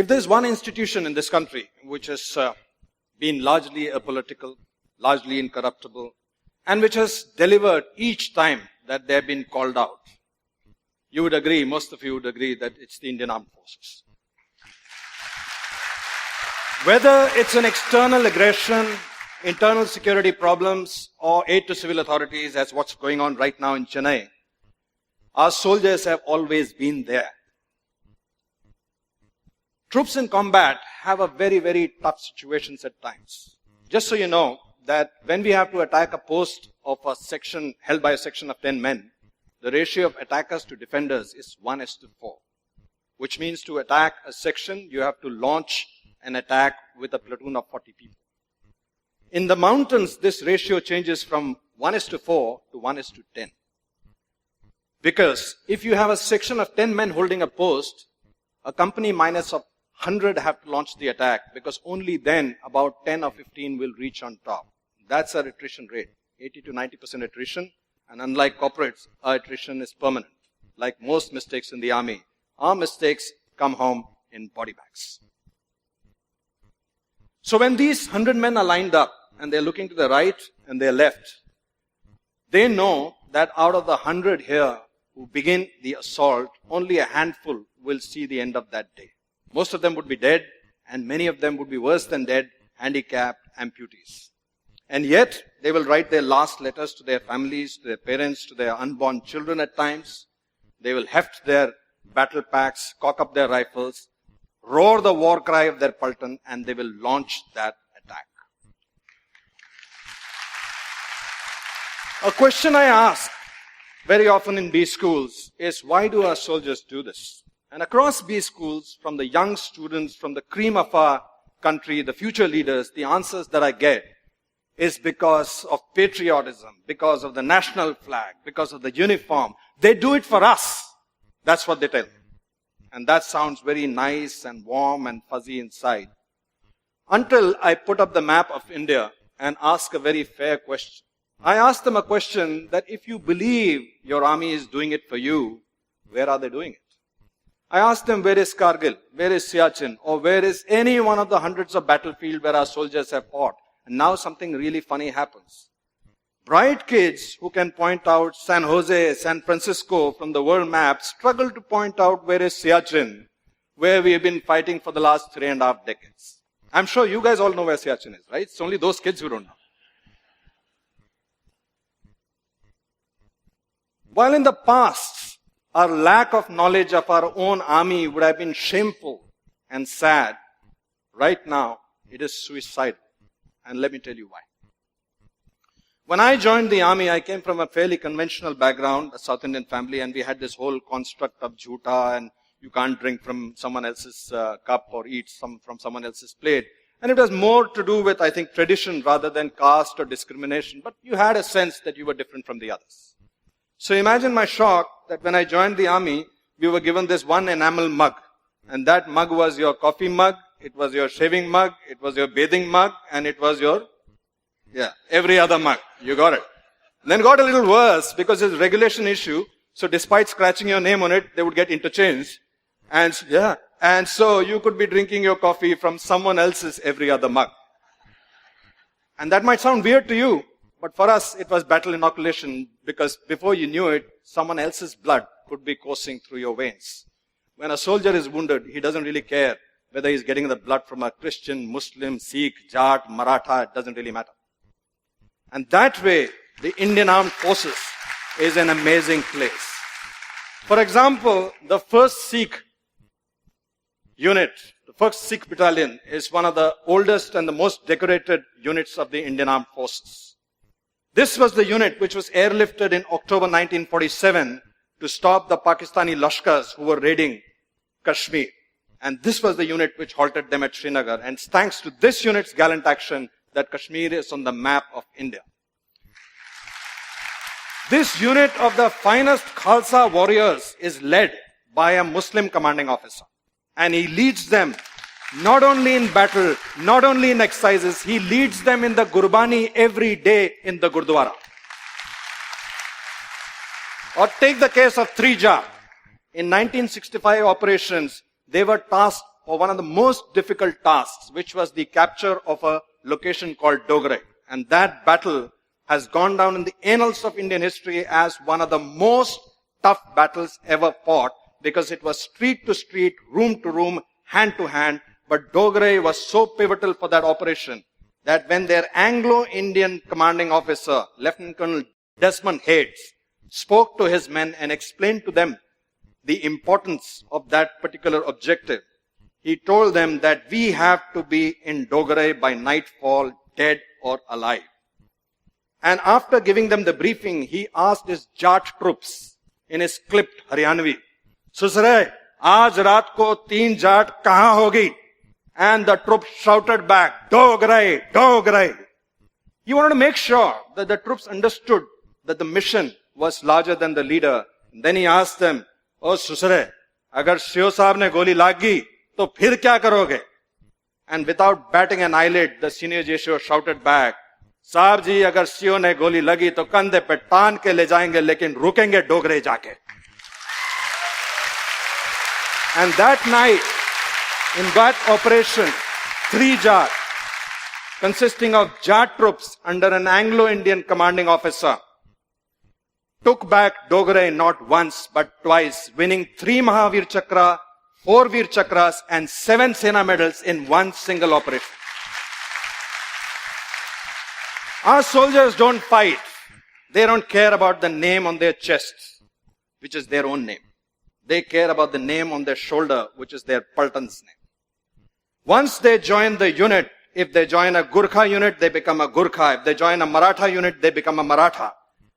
If there's one institution in this country which has been largely apolitical, largely incorruptible, and which has delivered each time that they've been called out, you would agree, most of you would agree, that it's the Indian Armed Forces. Whether it's an external aggression, internal security problems, or aid to civil authorities, as what's going on right now in Chennai, our soldiers have always been there. Troops in combat have a very, very tough situations at times. Just so you know, that when we have to attack a post of a section held by a section of 10 men, the ratio of attackers to defenders is 1:4. Which means to attack a section, you have to launch an attack with a platoon of 40 people. In the mountains, this ratio changes from 1:4 to 1:10. Because if you have a section of 10 men holding a post, a company minus of 100 have to launch the attack, because only then about 10 or 15 will reach on top. That's our attrition rate, 80 to 90% attrition. And unlike corporates, our attrition is permanent. Like most mistakes in the army, our mistakes come home in body bags. So when these 100 men are lined up and they're looking to the right and their left, they know that out of the 100 here who begin the assault, only a handful will see the end of that day. Most of them would be dead, and many of them would be worse than dead, handicapped, amputees. And yet, they will write their last letters to their families, to their parents, to their unborn children at times. They will heft their battle packs, cock up their rifles, roar the war cry of their Paltan, and they will launch that attack. A question I ask very often in B schools is, why do our soldiers do this? And across B schools, from the young students, from the cream of our country, the future leaders, the answers that I get is because of patriotism, because of the national flag, because of the uniform. They do it for us. That's what they tell me. And that sounds very nice and warm and fuzzy inside. Until I put up the map of India and ask a very fair question. I ask them a question that if you believe your army is doing it for you, where are they doing it? I ask them, where is Kargil? Where is Siachen? Or where is any one of the hundreds of battlefields where our soldiers have fought? And now something really funny happens. Bright kids who can point out San Jose, San Francisco from the world map struggle to point out where is Siachen, where we have been fighting for the last 3.5 decades. I'm sure you guys all know where Siachen is, right? It's only those kids who don't know. While in the past, our lack of knowledge of our own army would have been shameful and sad, right now it is suicidal. And let me tell you why. When I joined the army, I came from a fairly conventional background, a South Indian family, and we had this whole construct of jhuta, and you can't drink from someone else's cup or eat from someone else's plate. And it was more to do with, I think, tradition rather than caste or discrimination. But you had a sense that you were different from the others. So imagine my shock that when I joined the army, we were given this one enamel mug. And that mug was your coffee mug, it was your shaving mug, it was your bathing mug, and it was your, every other mug. You got it. And then it got a little worse because it's a regulation issue. So despite scratching your name on it, they would get interchanged. And so you could be drinking your coffee from someone else's every other mug. And that might sound weird to you, but for us it was battle inoculation, because before you knew it, someone else's blood could be coursing through your veins. When a soldier is wounded, he doesn't really care whether he's getting the blood from a Christian, Muslim, Sikh, Jat, Maratha, it doesn't really matter. And that way, the Indian Armed Forces is an amazing place. For example, the 1st Sikh unit, the 1st Sikh battalion, is one of the oldest and the most decorated units of the Indian Armed Forces. This was the unit which was airlifted in October 1947 to stop the Pakistani Lashkars who were raiding Kashmir. And this was the unit which halted them at Srinagar. And thanks to this unit's gallant action, that Kashmir is on the map of India. This unit of the finest Khalsa warriors is led by a Muslim commanding officer. And he leads them not only in battle, not only in exercises, he leads them in the Gurbani every day in the Gurdwara. Or take the case of Trija. In 1965 operations, they were tasked for one of the most difficult tasks, which was the capture of a location called Dogra. And that battle has gone down in the annals of Indian history as one of the most tough battles ever fought, because it was street to street, room to room, hand to hand. But Dogra was so pivotal for that operation that when their Anglo-Indian commanding officer, Lieutenant Colonel Desmond Hayes, spoke to his men and explained to them the importance of that particular objective, he told them that we have to be in Dogra by nightfall, dead or alive. And after giving them the briefing, he asked his Jat troops in his clipped Haryanvi, "Susre, aaj raat ko 3 Jat kahan hogi?" And the troops shouted back, "Dogra, Dogra." He wanted to make sure that the troops understood that the mission was larger than the leader. And then he asked them, "Oh Susre, agar Sio Saab ne goli lagi, to phir kya karoge?" And without batting an eyelid, the senior Jesho shouted back, "Saab ji, agar Sio ne goli lagi, to kandhe pe taan ke le jayenge, lekin rukenge Dogra jaake." And that night, in that operation, 3 Jat, consisting of Jat troops under an Anglo-Indian commanding officer, took back Dogra not once but twice, winning 3 Mahavir Chakra, 4 Veer Chakras and 7 Sena medals in one single operation. Our soldiers don't fight. They don't care about the name on their chests, which is their own name. They care about the name on their shoulder, which is their Paltan's name. Once they join the unit, if they join a Gurkha unit, they become a Gurkha. If they join a Maratha unit, they become a Maratha.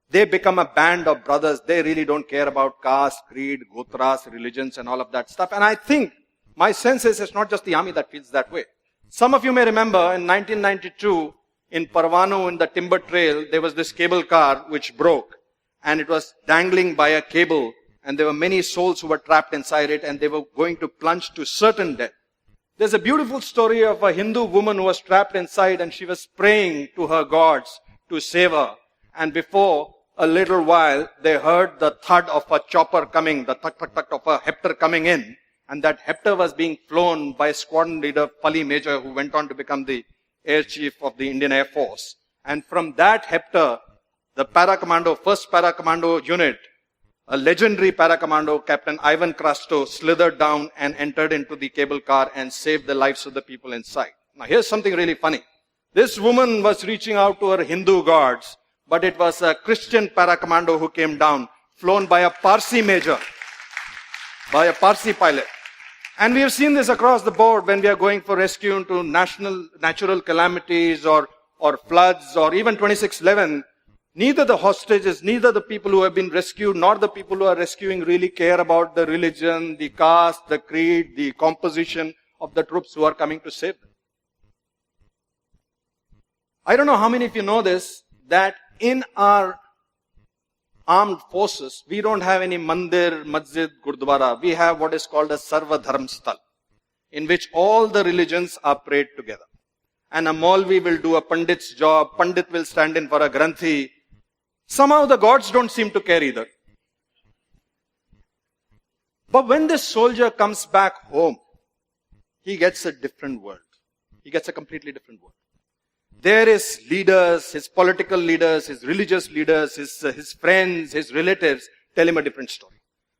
They become a band of brothers. They really don't care about caste, creed, gotras, religions and all of that stuff. And I think, my sense is it's not just the army that feels that way. Some of you may remember in 1992, in Parvanu, in the timber trail, there was this cable car which broke. And it was dangling by a cable. And there were many souls who were trapped inside it, and they were going to plunge to certain death. There's a beautiful story of a Hindu woman who was trapped inside, and she was praying to her gods to save her. And before a little while, they heard the thud of a chopper coming, the thud of a Hector coming in. And that Hector was being flown by squadron leader Pali Major, who went on to become the air chief of the Indian Air Force. And from that Hector, the para-commando, first para-commando unit, a legendary para-commando, Captain Ivan Krasto, slithered down and entered into the cable car and saved the lives of the people inside. Now here's something really funny. This woman was reaching out to her Hindu gods, but it was a Christian para-commando who came down, flown by a Parsi major, by a Parsi pilot. And we have seen this across the board when we are going for rescue into natural calamities or floods or even 2611. Neither the hostages, neither the people who have been rescued, nor the people who are rescuing really care about the religion, the caste, the creed, the composition of the troops who are coming to save them. I don't know how many of you know this, that in our armed forces, we don't have any mandir, masjid, gurdwara. We have what is called a Sarva Dharm Sthal, in which all the religions are prayed together. And a Maulvi will do a Pandit's job, Pandit will stand in for a Granthi. Somehow the gods don't seem to care either. But when this soldier comes back home, he gets a different world. He gets a completely different world. There his leaders, his political leaders, his religious leaders, his friends, his relatives tell him a different story.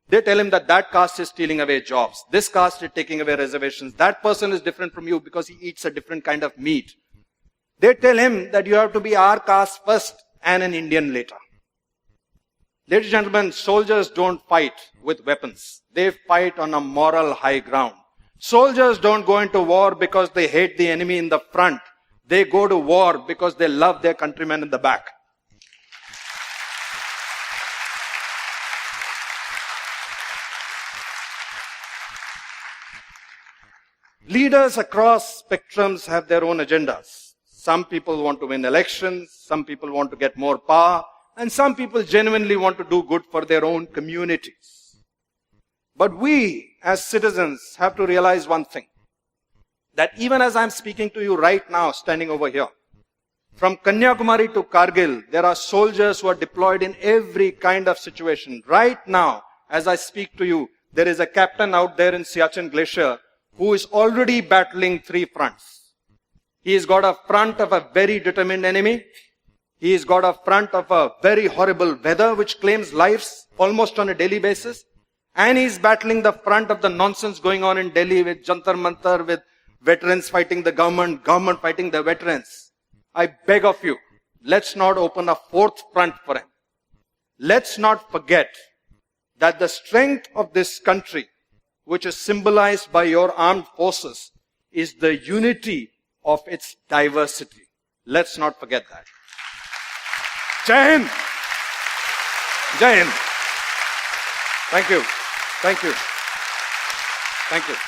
They tell him that caste is stealing away jobs. This caste is taking away reservations. That person is different from you because he eats a different kind of meat. They tell him that you have to be our caste first and an Indian later. Ladies and gentlemen, soldiers don't fight with weapons. They fight on a moral high ground. Soldiers don't go into war because they hate the enemy in the front. They go to war because they love their countrymen in the back. Leaders across spectrums have their own agendas. Some people want to win elections, some people want to get more power, and some people genuinely want to do good for their own communities. But we, as citizens, have to realize one thing. That even as I'm speaking to you right now, standing over here, from Kanyakumari to Kargil, there are soldiers who are deployed in every kind of situation. Right now, as I speak to you, there is a captain out there in Siachen Glacier who is already battling three fronts. He has got a front of a very determined enemy. He has got a front of a very horrible weather which claims lives almost on a daily basis. And he's battling the front of the nonsense going on in Delhi with Jantar Mantar, with veterans fighting the government, government fighting the veterans. I beg of you, let's not open a fourth front for him. Let's not forget that the strength of this country, which is symbolized by your armed forces, is the unity of its diversity. Let's not forget that. Jai Hind! Jai Hind! Thank you. Thank you. Thank you.